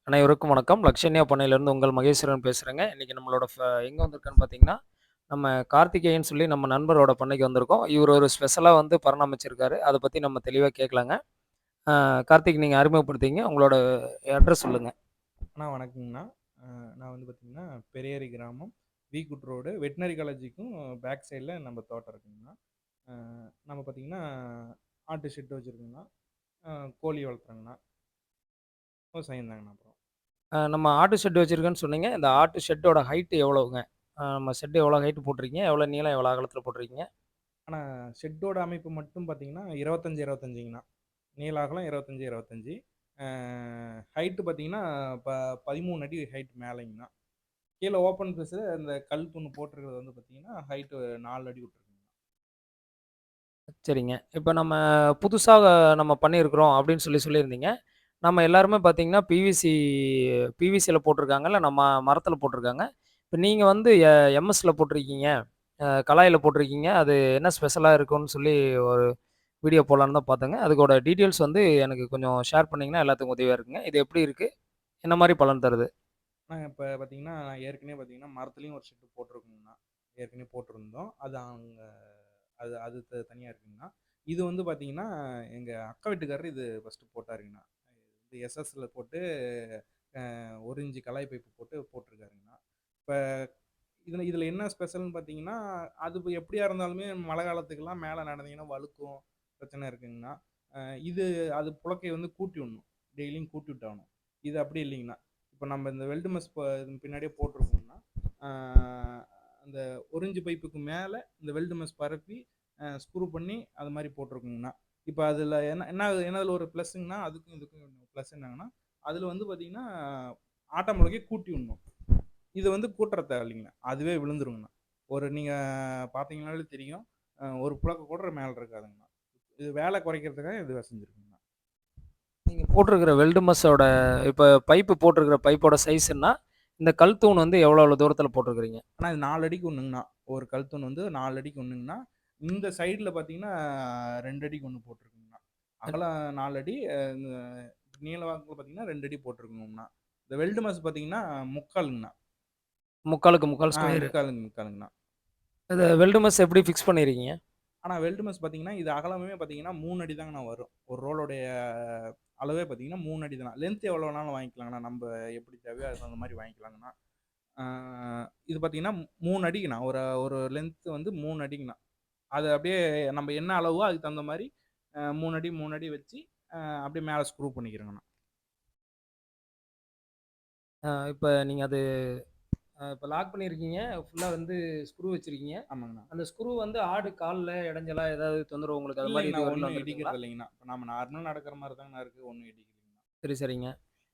அனைவருக்கும் வணக்கம். லக்ஷன்யா பண்ணையிலேருந்து உங்கள் மகேஸ்வரன் பேசுறேங்க. இன்னைக்கு நம்மளோட எங்க வந்திருக்கோன்னு பார்த்தீங்கன்னா, நம்ம கார்த்திகேயன் சொல்லி நம்ம நண்பரோட பண்ணைக்கு வந்திருக்கோம். இவரு ஒரு ஸ்பெஷலா வந்து பராமரிச்சிருக்காரு. அத பத்தி நம்ம தெளிவா கேட்கலாங்க. கார்த்திக் நீங்க அறிமுகப்படுத்திங்க. உங்களோட அட்ரஸ் சொல்லுங்க. அண்ணா வணக்கங்கண்ணா. அ நான் வந்து பார்த்தீங்கன்னா, பெரியேரி கிராமம், வீக்குட் ரோடு, வெட்டினரி காலேஜுக்கும் பேக் சைடுல நம்ம தோட்டம் இருக்குங்கண்ணா. அ நம்ம பார்த்தீங்கன்னா, ஆட்டு ஷெட் வச்சிருக்கோங்கண்ணா. கோழி வளர்த்துறோங்கண்ணா. விவசாயம் தாங்கண்ணா அப்புறம். நம்ம ஆட்டு ஷெட் வச்சிருக்கேன்னு சொன்னீங்க. இந்த ஆட்டு ஷெட்டோட ஹைட் எவ்வளவுங்க? நம்ம ஷெட் எவ்வளோ ஹைட் போட்டிருக்கீங்க? எவ்வளோ நீளம், எவ்வளோ அகலத்தில போட்டிருக்கீங்க? ஆனா ஷெட்டோட அமைப்பு மட்டும் பார்த்தீங்கன்னா, 25, 25ங்கண்ணா. நீள அகலம் 25, 25. அ ஹைட்டு பார்த்தீங்கன்னா, ப 13 அடி ஹைட் மேலேங்கண்ணா. கீழ ஓப்பன் ஸ்பேஸு இந்த கல் தூண் போட்டிருக்கிறது வந்து பார்த்தீங்கன்னா, ஹைட்டு 4 அடி விட்டுருக்குங்கண்ணா. சரிங்க. இப்ப நம்ம புதுசா நம்ம பண்ணியிருக்கிறோம் அப்படின்னு சொல்லியிருந்தீங்க. நம்ம எல்லாருமே பார்த்தீங்கன்னா, பிவிசில போட்டிருக்காங்க. இல்ல நம்ம மரத்தில போட்டிருக்காங்க. இப்ப நீங்க வந்து எம்எஸ்ல போட்டிருக்கீங்க. கலாயில போட்டிருக்கீங்க. அது என்ன ஸ்பெஷலா இருக்குன்னு சொல்லி ஒரு வீடியோ போடலான்னு தான் பார்த்தேங்க. அதுக்கோட டீட்டெயில்ஸ் வந்து எனக்கு கொஞ்சம் ஷேர் பண்ணீங்கன்னா எல்லாத்துக்கும் உதவியா இருக்குங்க. இது எப்படி இருக்கு? என்ன மாரி பலன் தருது? இப்ப பார்த்தீங்கன்னா, நான் ஏற்கனவே பார்த்தீங்கன்னா, மரத்துலயும் ஒரு ஷெட் போட்டிருக்கோங்கண்ணா. ஏற்கனவே போட்டிருந்தோம். அது அங்க அது அது தனியா இருக்குங்கண்ணா. இது வந்து பார்த்தீங்கன்னா, எங்க அக்கா வீட்டுக்காரரு இது ஃபர்ஸ்ட்டு போட்டாருங்கண்ணா. இது எஸ்எஸ்ல போட்டு 1 இன்ச் கலாய் பைப்பு போட்டு போட்டிருக்காருங்கண்ணா. இப்ப இதுல இதுல என்ன ஸ்பெஷல்ன்னு பார்த்தீங்கன்னா, அது இப்ப எப்படியா இருந்தாலுமே மழை காலத்துக்குலாம் மேல நடந்தீங்கன்னா வழுக்கும், பிரச்சனை இருக்குங்கண்ணா. அ இது அது புழக்கைய வந்து கூட்டி விடணும். டெய்லியும் கூட்டி விட்டாகணும். இது அப்படி இல்லைங்கண்ணா. இப்ப நம்ம இந்த வெல்டு மெஸ் பின்னாடியே போட்டிருக்கோம்னா, ஆ அந்த 1 இன்ச் பைப்புக்கு மேல இந்த வெல்டு மெஸ் பரப்பி ஸ்க்ரூ பண்ணி அது மாரி போட்டிருக்குங்கண்ணா. இப்ப அதுல என்ன என்ன என்னதுல ஒரு ப்ளஸ்ஸுங்கன்னா, அதுக்கும் இதுக்கும் ப்ளஸ் என்னங்கன்னா, அதுல வந்து பார்த்தீங்கன்னா, ஆட்டாம்புழுக்கைய கூட்டி விடணும். இது வந்து கூட்டுற தேவையில்லைங்கண்ணா. அதுவே விழுந்துருங்கண்ணா. ஒரு நீங்க பார்த்தீங்கனாலே தெரியும். ஒரு புழக்க கூட மேல இருக்காதுங்கண்ணா. இது வேலை குறைக்கிறதுக்காக இது செஞ்சிருக்குங்கண்ணா. நீங்க போட்டிருக்கிற வெல்டு மெஷ்ஷோட இப்ப பைப்பு போட்டிருக்கிற பைப்போட சைஸ்ன்னா, இந்த கல் தூண் வந்து எவ்வளோ தூரத்தில போட்டிருக்கிறீங்க? ஆனா இது 4 அடிக்கு ஒண்ணுங்கண்ணா. ஒரு கல் தூண் வந்து 4 அடிக்கு ஒண்ணுங்கண்ணா. இந்த சைடுல பார்த்தீங்கன்னா, 2 அடிக்கு 1 போட்டிருக்குங்கண்ணா. அகலம் 4 அடி, நீள வாக்குல பார்த்தீங்கன்னா 2 அடி போட்டிருக்குங்கண்ணா. இந்த வெல்டு மெஷ் பார்த்தீங்கன்னா, 3/4ங்கண்ணா. 3/4க்கு 3/4 ஸ்கொயர். 3/4ங்கண்ணா. இத வெல்டு மெஷ் எப்படி ஃபிக்ஸ் பண்ணியிருக்கீங்க? ஆனா வெல்டு மெஷ் பார்த்தீங்கன்னா, இது அகலமே பார்த்தீங்கன்னா 3 அடி தாங்கண்ணா வரும். ஒரு ரோலுடைய அளவே பார்த்தீங்கன்னா 3 அடி தாண்ணா. லென்த் எவ்வளோ வேணாலும் வாங்கிக்கலாங்கண்ணா. நம்ப எப்படி தேவையோ அதுக்கு தகுந்த மாரி வாங்கிக்கலாங்கண்ணா. ஆ இது பார்த்தீங்கன்னா 3 அடிங்கண்ணா. ஒரு ஒரு லென்த் வந்து 3 அடிங்கண்ணா. அது அப்படியே நம்ம என்ன அளவோ அதுக்கு தகுந்த மாரி 3 அடி, 3 அடி வச்சு, அப்படியே மேல ஸ்க்ரூ பண்ணிக்கிறோங்கண்ணா. இப்ப நீங்க அது இப்ப லாக் பண்ணியிருக்கீங்க. ஃபுல்லா வந்து ஸ்க்ரூ வச்சிருக்கீங்க. ஆமாங்கண்ணா. அந்த ஸ்க்ரூ வந்து ஆடு கால்ல இடைஞ்சலா ஏதாவது தொந்தரவு உங்களுக்கு அது மாரி இல்லைங்கண்ணா. இதுவரையிலும் ஒண்ணும் வந்திருக்குங்களா? இடிக்கிறது இல்லைங்கண்ணா. இப்ப நம்ம நார்மலா நடக்கிற மாரி தாங்கண்ணா இருக்கு. ஒண்ணும் இடிக்கலைங்கண்ணா. சரி, சரிங்க.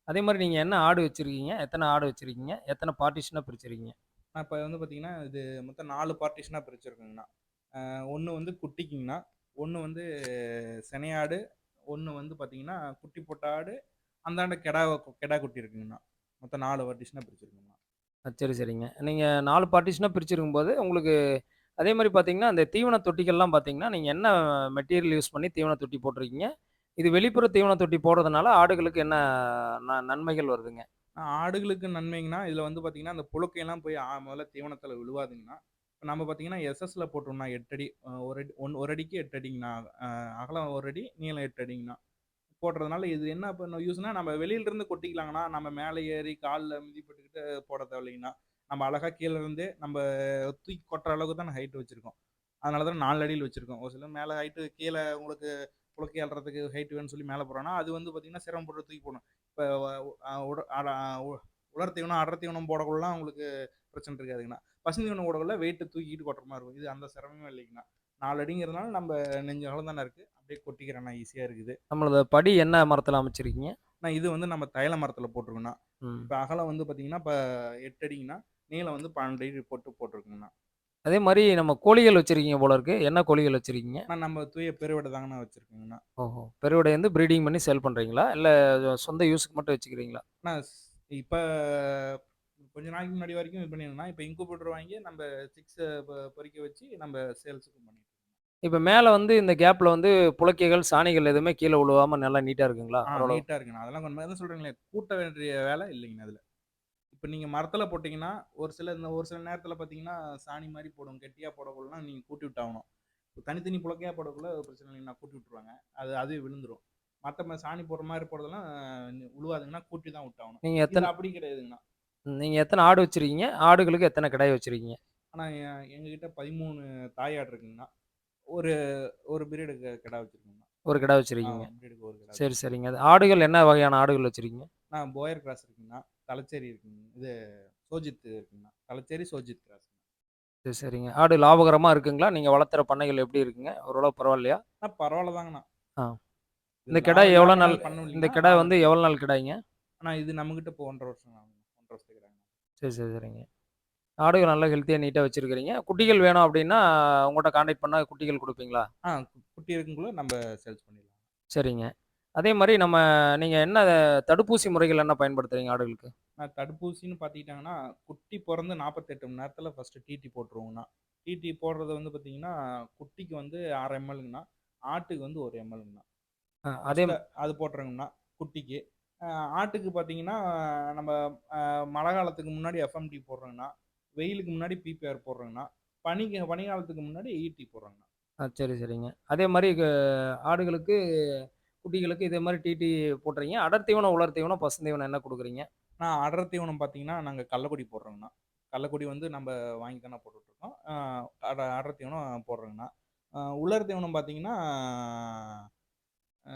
அதே மாரி நீங்க என்ன ஆடு வச்சிருக்கீங்க? எத்தன ஆடு வச்சிருக்கீங்க? எத்தன பார்ட்டிஷனா பிரிச்சிருக்கீங்க? நான் இப்ப வந்து பார்த்தீங்கன்னா, இது மொத்தம் 4 பார்ட்டிஷனா பிரிச்சிருக்கோங்கண்ணா. 1 வந்து குட்டிக்குங்கண்ணா. 1 வந்து சினையாடு. 1 வந்து பார்த்தீங்கன்னா, குட்டி போட்ட ஆடு. அந்தாண்ட கெடா குட்டி இருக்குங்கண்ணா. மொத்தம் 4 பார்ட்டிஷனா பிரிச்சிருக்கோங்கண்ணா. சரி, சரிங்க. நீங்க 4 பார்ட்டிஷனா பிரிச்சிருக்கும்போது, உங்களுக்கு அதே மாரி பார்த்தீங்கன்னா, அந்த தீவன தொட்டிகள்லாம் பார்த்தீங்கன்னா, நீங்க என்ன மெட்டீரியல் யூஸ் பண்ணி தீவன தொட்டி போட்டிருக்கீங்க? இது வெளிப்புற தீவன தொட்டி போடுறதுனால ஆடுகளுக்கு என்ன நன்மைகள் வருதுங்க? ஆடுகளுக்கு நன்மைங்கன்னா, இதுல வந்து பார்த்தீங்கன்னா, அந்த புழுக்கையெல்லாம் போய் முதல்ல தீவனத்தில விழுவாதுங்கண்ணா. இப்ப நம்ம பார்த்தீங்கன்னா, எஸ்எஸ்ல போட்டோம்னா 8 அடி, 1 அடி 1 அடிக்கு 8 அடிங்கண்ணா. அகலம் 1 அடி, நீளம் 8 அடிங்கண்ணா. போடுறதுனால இது என்ன பண்ண யூஸ்னா, நம்ம வெளியில இருந்து கொட்டிக்கலாங்கண்ணா. நம்ம மேல ஏறி கால்ல மிதிப்பட்டுக்கிட்டு போட தேவையில்லைங்கண்ணா. நம்ம அழகா கீழ இருந்தே நம்ம தூக்கி கொட்டுற அளவுக்கு தான் ஹைட் வச்சிருக்கோம். அதனால தான் 4 அடியில வச்சிருக்கோம். ஒரு சிலர் மேல ஹைட் கீழ உங்களுக்கு புழக்கை அள்ளுறதுக்கு ஹைட் வேணும்னு சொல்லி மேல போடுறாங்கன்னா, அது வந்து பார்த்தீங்கன்னா, சிரமப்பட்டு தூக்கி போடணும். இப்ப வ அ உட அட உ உலர் தீவனம், அடர் தீவனம் போடக்குள்ளலாம் உங்களுக்கு பிரச்சனை இருக்காதுங்கண்ணா. பசுந்தீவனம் தீவனம் போடக்குள்ள வெயிட்ட தூக்கிட்டு கொட்டுற மாரி இருக்கும். இது அந்த சிரமமே இல்லைங்கண்ணா. 4 அடிங்கிறதுனால நம்ம நெஞ்சு அகலம் தானே இருக்கு. அப்படியே கொட்டிக்கிறேண்ணா. ஈஸியா இருக்குது. நம்மளது படி என்ன மரத்தில அமைச்சிருக்கீங்க? இது வந்து நம்ம தைல மரத்தில போட்டிருக்கோம்ண்ணா. ம். இப்ப அகலம் வந்து பார்த்தீங்கன்னா, இப்ப 8 அடிங்கண்ணா. நீளம் வந்து 12 அடி போட்டிருக்கோங்கண்ணா. அதே மாரி நம்ம கோழிகள் வச்சிருக்கீங்க போல இருக்கு. என்ன கோழிகள் வச்சிருக்கீங்க? நம்ம தூய பெருவிட தாங்கண்ணா வச்சிருக்கோங்கண்ணா. ஓஹோ! பெருவிடை வந்து ப்ரீடிங் பண்ணி சேல் பண்றீங்களா? இல்ல சொந்த யூஸுக்கு மட்டும் வச்சுக்கிறீங்களா? அண்ணா இப்ப கொஞ்ச நாளைக்கு முன்னாடி வரைக்கும் இது பண்ணியிருந்தோம்னா, இப்ப இன்குபேட்டர் வாங்கி நம்ம சிக்ஸ பொரிக்க வச்சு நம்ம சேல்ஸுக்கும் பண்ணிட்டுருக்கோம். இப்ப மேல வந்து இந்த கேப்ல வந்து புழைக்கைகள், சாணிகள் எதுவுமே கீழ விழுவாம நல்லா நீட்டா இருக்குங்களா? ஓரளவு. நீட்டா இருக்குண்ணா. அதெல்லாம் அதான் சொல்றேங்களே, கூட்ட வேண்டிய வேலை இல்லைங்கண்ணா அதுல. இப்ப நீங்க மரத்துல போட்டீங்கன்னா, ஒரு சில நேரத்துல பார்த்தீங்கன்னா, சாணி மாரி போடும். கெட்டியா போடக்குள்ளலாம் நீங்க கூட்டி விட்டாகணும். தனித்தனி புழக்கையா போடக்குள்ள பிரச்சனை இல்லைங்கண்ணா, கூட்டி விட்டுருவாங்க. அதுவே விழுந்துரும். சாணி போடுற மாரி போடுறதெல்லாம் உழுவாதுங்கண்ணா, கூட்டி தான் விட்டாகணும். நீங்க இது எத்தன அப்படி கிடையாதுங்கண்ணா. நீங்க எத்தன ஆடு வச்சிருக்கீங்க? ஆடுகளுக்கு எத்தன கிடாய் வச்சிருக்கீங்க? ஆனா எங்ககிட்ட 13 தாய் ஆடு இருக்குங்கண்ணா. ஒரு ஒரு பிரீடு கிடா வச்சிருக்கோங்கண்ணா. ஒரு கிடா வச்சிருக்கீங்க. பிரீடுக்கு ஒரு கிடா சரி, வச்சிருக்கோம். சரிங்க. அது ஆடுகள் என்ன வகையான ஆடுகள் வச்சிருக்கீங்க? போயர் கிராஸ் இருக்குங்கண்ணா. தலைச்சேரி இருக்குங்க. இது சோஜித் இருக்குங்கண்ணா. தலைச்சேரி, சோஜித் கிராஸ். சரி, சரிங்க. ஆடு லாபகரமா இருக்குங்களா? நீங்க வளர்த்துற பண்ணைகள் எப்படி இருக்குங்க? ஓரளவு பரவால்லையா? பரவால்ல தாங்கண்ணா. ஆ. இது இந்த கிடாய் லாபம் எவ்வளோ இல்லாம நாள் என்னால பண்ண இந்த முடியலங்கண்ணா. கிடாய் லாபம் வந்து இருக்கு. எவ்வளோ நாள் கிடாய்ங்க? ஆனா இது நம்மகிட்ட இப்போ 1½ வருஷம் ஆகுதுண்ணா. 1½ வருஷத்துக்கு கிடாய்ங்க. சரி, சரி, சரிங்க. ஆடுகள் நல்லா ஹெல்த்தியா, நீட்டா வச்சிருக்கிறீங்க. குட்டிகள் வேணும் அப்படின்னா, உங்கட்ட கான்டாக்ட் பண்ணா குட்டிகள் குடுப்பீங்களா? குட்டி இருக்குங்குள்ள நம்ம சேல்ஸ் பண்ணிடலாம். சரிங்க. அதே மாரி நீங்க என்ன தடுப்பூசி முறைகள் என்ன பயன்படுத்துறீங்க ஆடுகளுக்கு? தடுப்பூசின்னு பார்த்துக்கிட்டாங்கன்னா, குட்டி பொறந்து 48 மணி நேரத்தில ஃபர்ஸ்ட்டு டிடி போட்டுருவோங்கண்ணா. டிடி போடுறது வந்து பார்த்தீங்கன்னா, குட்டிக்கு வந்து 1/2 எம்எல்ங்கண்ணா. ஆட்டுக்கு வந்து 1 எம்எல்ங்கண்ணா. அதே ஃபர்ஸ்ட்டு அது போட்டுறோங்கண்ணா, குட்டிக்கு. அ ஆட்டுக்கு பார்த்தீங்கன்னா, நம்ம மழை காலத்துக்கு முன்னாடி எஃப்எம்டி போடுறோங்கண்ணா. வெயிலுக்கு முன்னாடி பிபிஆர் போடுறோங்கண்ணா. பனி காலத்துக்கு முன்னாடி ஈடி போடுறோங்கண்ணா. சரி, சரிங்க. அதே மாரி ஆடுகளுக்கு, குட்டிகளுக்கு இதே மாரி டிடி போட்டுறீங்க. அடர் தீவனம், உலர் தீவனம், பசுந்தீவனம் என்ன குடுக்குறீங்க? அடர் தீவனம் பார்த்தீங்கன்னா, நாங்க கள்ளக்கொடி போடுறோங்கண்ணா. கள்ளக்கொடி வந்து நம்ப வாங்கி தானே போட்டுட்ருக்கோம். அடர் தீவனம் போடுறோங்கண்ணா. உலர் தீவனம் பார்த்தீங்கன்னா, அ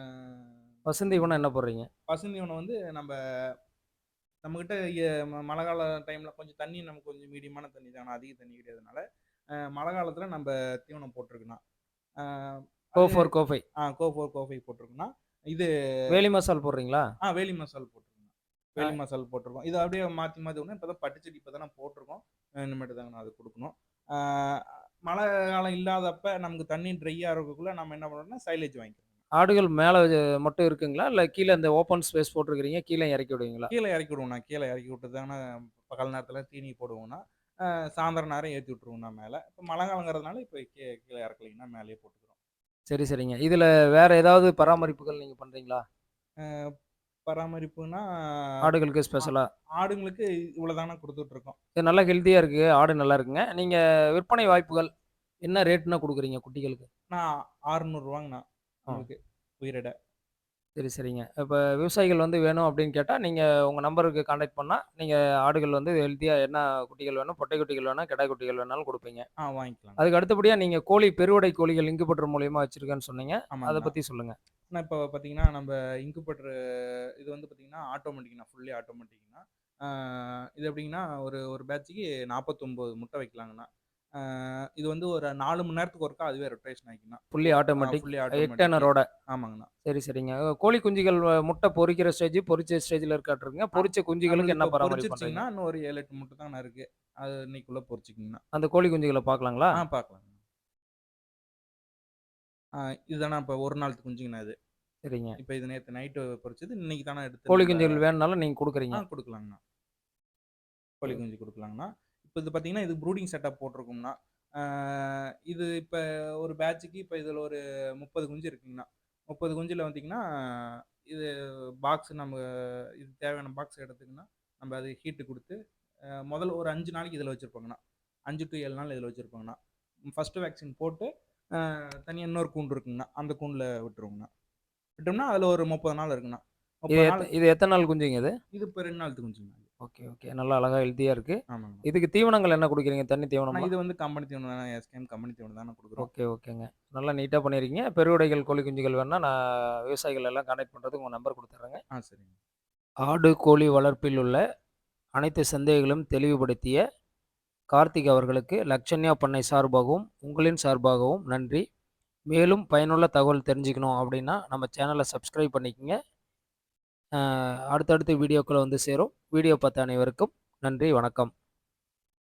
பசுந்தீவனம் என்ன போடுறீங்க? பசுந்தீவனம் வந்து நம்மகிட்ட மழை கால டைம்ல கொஞ்சம் தண்ணி நமக்கு கொஞ்சம் மீடியமான தண்ணி தான, அதிக தண்ணி கிடையாதுனால, மழை காலத்தில நம்ப தீவனம் போட்டுருக்கோண்ணா. அ அது கோ-4, கோ-5. கோ-4, கோ-5 போட்டுருக்கோண்ணா. இது வேலி மசால் போடுறீங்களா? வேலி மசால் போட்டுருக்கோங்க. அ வேலி மசால் போட்டுருக்கோம். இது அப்படியே மாத்தி மாத்தி விடணும். இப்ப தான் பட்டுச்செடி இப்ப தானே போட்டுருக்கோம். இனிமேட்டு தாங்கண்ணா அது குடுக்கணும். ஆ மழை காலம் இல்லாதப்ப நமக்கு தண்ணி ட்ரையா இருக்கக்குள்ள நம்ம என்ன பண்ணணும்னா, சைலேஜ் வாங்கிக்கணும். ஆடுகள் மேல மட்டும் இருக்குங்களா? இல்ல கீழ இந்த ஓப்பன் ஸ்பேஸ் போட்டிருக்கிறீங்க. கீழ இறக்கி விடுவீங்களா? கீழ இறக்கி விடுவோம்ண்ணா. கீழ இறக்கி விட்டு தான பகல் நேரத்தில தீனி போடுவோம்ண்ணா. சாயந்தரம் நேரம் ஏத்தி விட்டுருவோம்ண்ணா மேல. இப்ப மழை காலங்கிறதுனால இப்ப கீழ இறக்கலைங்கண்ணா. மேலயே போட்டுக்கிறோம். சரி, சரிங்க. இதுல வேற ஏதாவது பராமரிப்புகள் நீங்க பண்றீங்களா? அ பராமரிப்புன்னா, ஆடுகளுக்கு ஆ ஸ்பெஷலா? ஆடுங்களுக்கு இவ்வளோ தாண்ணா குடுத்துட்டுருக்கோம். இது நல்லா ஹெல்த்தியா இருக்கு. ஆடு நல்லா இருக்குங்க. நீங்க விற்பனை வாய்ப்புகள் என்ன ரேட்னா குடுக்குறீங்க குட்டிகளுக்கு? அண்ணா ரூ. 600ங்கண்ணா ஆ. நம்மளுக்கு உயிரிடை. சரி, சரிங்க. இப்ப விவசாயிகள் வந்து வேணும் அப்படின்னு கேட்டா, நீங்க உங்க நம்பருக்கு கான்டாக்ட் பண்ணா, நீங்க ஆடுகள் வந்து ஹெல்த்தியா என்ன குட்டிகள் வேணும், பொட்டை குட்டிகள் வேணும், கிடா குட்டிகள் வேணாலும் குடுப்பீங்க. வாங்கிக்கலாங்க. அதுக்கு அடுத்தபடியா நீங்க பெருவிடை கோழிகள் இன்குபேட்டர் மூலியமா வச்சிருக்கேன்னு சொன்னீங்க. அத ஆமாங்கண்ணா. பத்தி சொல்லுங்க. ஆனா இப்ப பார்த்தீங்கன்னா, நம்ப இன்குபேட்டர் இது வந்து பார்த்தீங்கன்னா, ஆட்டோமேட்டிக்ண்ணா. ஃபுல்லி ஆட்டோமேட்டிக்ண்ணா. ஆ இது எப்படிங்கன்னா, ஒரு ஒரு பேட்ச்சுக்கு 49 முட்டை வைக்கலாங்கண்ணா. ஆ இது வந்து ஒரு 4 மணி நேரத்துக்கு ஒருக்கா அதுவே ரொட்டேஷன் ஆயிக்கும்ண்ணா. Fully automatic fully automatic. எட்டர்னரோட. ஆமாங்கண்ணா. சரி, சரிங்க. கோழி குஞ்சுகள் முட்டை பொரிக்கிற ஸ்டேஜ், பொரிச்ச ஸ்டேஜ்ல இருக்காட்டுருக்குங்க. அ பொரிச்ச குஞ்சுகளுக்கு நம்மளுது என்ன இப்ப பராமரிப்பு பண்றீங்க? பொரிச்சிருச்சுங்கண்ணா, இன்னும் ஒரு 7, 8 முட்டை தாங்கண்ணா இருக்கு. அது இன்னைக்குள்ள பொரிச்சுக்குங்கண்ணா. அந்த கோழி குஞ்சுகள பார்க்கலாங்களா? பார்க்கலாங்க. ஆ இதுதாண்ணா இப்ப ஒரு நாள் குஞ்சுங்கண்ணா இது. சரிங்க. இப்ப இது நேத்து நைட்டு பொரிச்சது. இன்னைக்கு தானே எடுத்து கோழி நம்ப குஞ்சுகள் வேணும்னாலும் நீங்க குடுக்குறீங்க. குடுக்கலாங்கண்ணா. கோழி குஞ்சு குடுக்கலாங்கண்ணா. இப்ப இது பார்த்தீங்கன்னா, இது ப்ரூடிங் செட்டப் போட்டிருக்கோம்ண்ணா. ஆ இது இப்ப ஒரு பேட்ச்சுக்கு இப்ப இதுல ஒரு 30 குஞ்சு இருக்குங்கண்ணா. 30 குஞ்சுல வந்தீங்கன்னா, இது பாக்ஸ் இது தேவையான பாக்ஸ் எடுத்துங்கன்னா, நம்ம அது ஹீட் குடுத்து, முதல்ல ஒரு 5 நாளைக்கு இதுல வச்சிருப்போங்கண்ணா. 5 டூ 7 நாள் இதுல வச்சிருப்போங்கண்ணா. ஃபர்ஸ்ட்டு வேக்சின் போட்டு, தனியா இன்னொரு கூண்டு இருக்குங்கண்ணா. அந்த கூண்டுல விட்டுருவோங்கண்ணா. விட்டோம்னா, அதுல ஒரு 30 நாள் இருக்குண்ணா. 30 நாள் இது எத்தன நாள் குஞ்சுங்க இது? இது இப்ப 2 நாள்த்து குஞ்சுங்கண்ணா. Okay, okay. நல்லா அழகா ஹெல்த்தியா இருக்கு. ஆமாங்கண்ணா. இதுக்கு தீவனங்கள் என்ன குடுக்குறீங்க? தண்ணி ஆனா தீவனம்லாம்? இது வந்து கம்பெனி தீவனம் தானே. எஸ்கேஎம் கம்பெனி தீவனம் தானே குடுக்குறோம். ஓகே, ஓகேங்க. நல்லா நீட்டா பண்ணியிருக்கீங்க. பெருவிடைகள் கோழி குஞ்சுகள் வேணும்னா, நான் விவசாயிகள் எல்லாம் கான்டாக்ட் பண்றதுக்கு உங்க நம்பர் குடுத்துர்றேங்க. சரிங்க. ஆடு, கோழி வளர்ப்பில் உள்ள அனைத்து சந்தேகங்களும் தெளிவுபடுத்திய கார்த்திக் அவர்களுக்கு லட்சண்யா பண்ணை சார்பாகவும், உங்களின் சார்பாகவும் நன்றி. மேலும் பயனுள்ள தகவல் தெரிஞ்சுக்கணும் அப்படின்னா, நம்ம சேனல சப்ஸ்கிரைப் பண்ணிக்கங்க. அடுத்தடுத்த வீடியோக்கள் வந்து சேரும். வீடியோ பார்த்த அனைவருக்கும் நன்றி, வணக்கம்.